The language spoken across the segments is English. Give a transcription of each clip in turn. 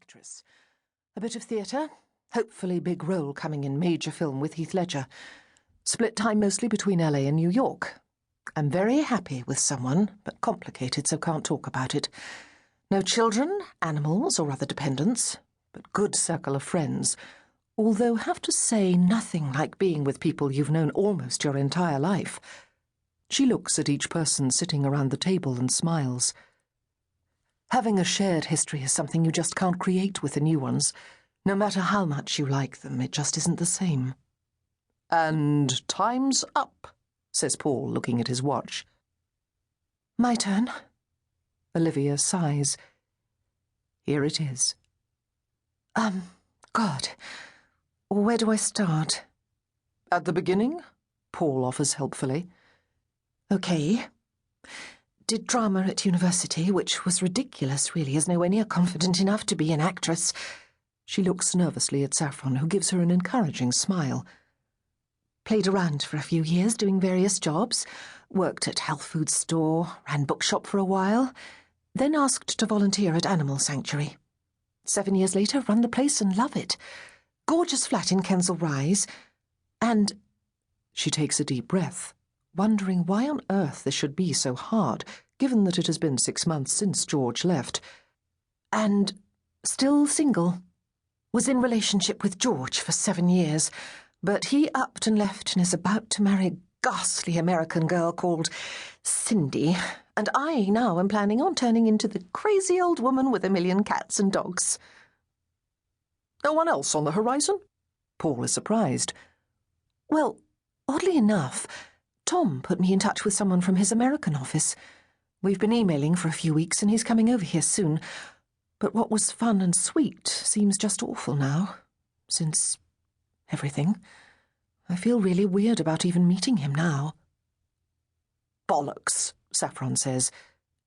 actress. A bit of theatre, hopefully big role coming in major film with Heath Ledger. Split time mostly between LA and New York. I'm very happy with someone, but complicated, so can't talk about it. No children, animals, or other dependents, but good circle of friends. Although, have to say, nothing like being with people you've known almost your entire life. She looks at each person sitting around the table and smiles. Having a shared history is something you just can't create with the new ones. No matter how much you like them, it just isn't the same. "And time's up," says Paul, looking at his watch. "My turn." Olivia sighs. Here it is. God, where do I start? "At the beginning," Paul offers helpfully. Okay. Did drama at university, which was ridiculous, really, as nowhere near confident enough to be an actress. She looks nervously at Saffron, who gives her an encouraging smile. Played around for a few years, doing various jobs. Worked at health food store, ran bookshop for a while. Then asked to volunteer at Animal Sanctuary. 7 years later, run the place and love it. Gorgeous flat in Kensal Rise. And she takes a deep breath, wondering why on earth this should be so hard, given that it has been 6 months since George left. And still single. Was in relationship with George for 7 years, but he upped and left and is about to marry a ghastly American girl called Cindy, and I now am planning on turning into the crazy old woman with 1,000,000 cats and dogs. No one else on the horizon? Paul is surprised. Well, oddly enough, Tom put me in touch with someone from his American office. We've been emailing for a few weeks and he's coming over here soon. But what was fun and sweet seems just awful now, since everything. I feel really weird about even meeting him now. Bollocks, Saffron says.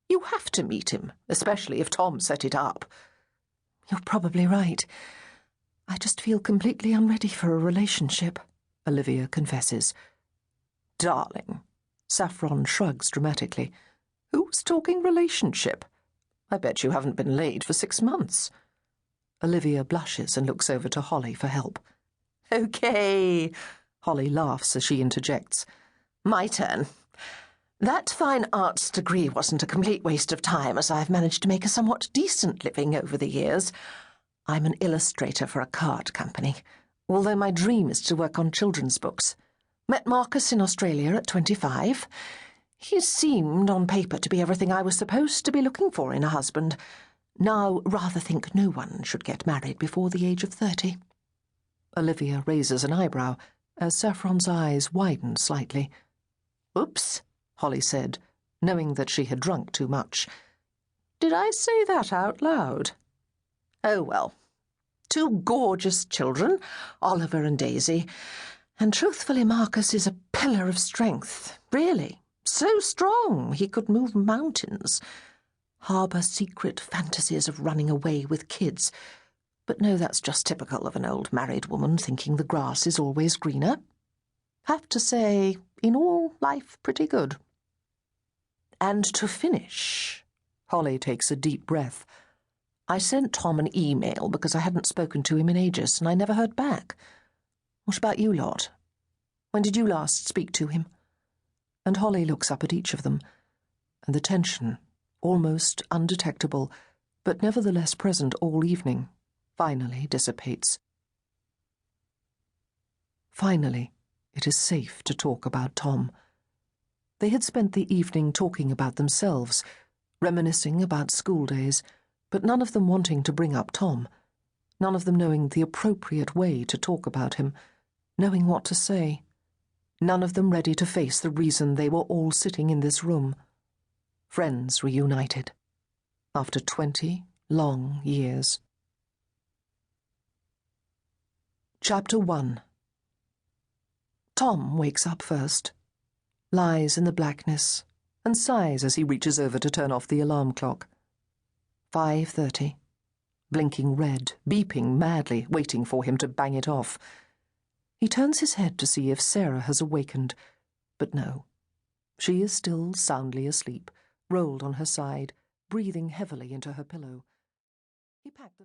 You have to meet him, especially if Tom set it up. You're probably right. I just feel completely unready for a relationship, Olivia confesses. Darling, Saffron shrugs dramatically. Who's talking relationship? I bet you haven't been laid for 6 months. Olivia blushes and looks over to Holly for help. Okay, Holly laughs as she interjects. My turn. That fine arts degree wasn't a complete waste of time, as I've managed to make a somewhat decent living over the years. I'm an illustrator for a card company, although my dream is to work on children's books. Met Marcus in Australia at 25. He seemed, on paper, to be everything I was supposed to be looking for in a husband. Now rather think no one should get married before the age of 30. Olivia raises an eyebrow, as Saffron's eyes widen slightly. Oops, Holly said, knowing that she had drunk too much. Did I say that out loud? Oh well. 2 gorgeous children, Oliver and Daisy. And truthfully, Marcus is a pillar of strength, really. So strong he could move mountains. Harbour secret fantasies of running away with kids. But no, that's just typical of an old married woman thinking the grass is always greener. Have to say, in all, life pretty good. And to finish, Holly takes a deep breath. I sent Tom an email because I hadn't spoken to him in ages, and I never heard back. What about you lot? When did you last speak to him? And Holly looks up at each of them, and the tension, almost undetectable, but nevertheless present all evening, finally dissipates. Finally, it is safe to talk about Tom. They had spent the evening talking about themselves, reminiscing about school days, but none of them wanting to bring up Tom, none of them knowing the appropriate way to talk about him, knowing what to say, none of them ready to face the reason they were all sitting in this room. Friends reunited, after 20 long years. Chapter 1. Tom wakes up first, lies in the blackness, and sighs as he reaches over to turn off the alarm clock. 5:30. Blinking red, beeping madly, waiting for him to bang it off. He turns his head to see if Sarah has awakened, but no. She is still soundly asleep, rolled on her side, breathing heavily into her pillow. He packed the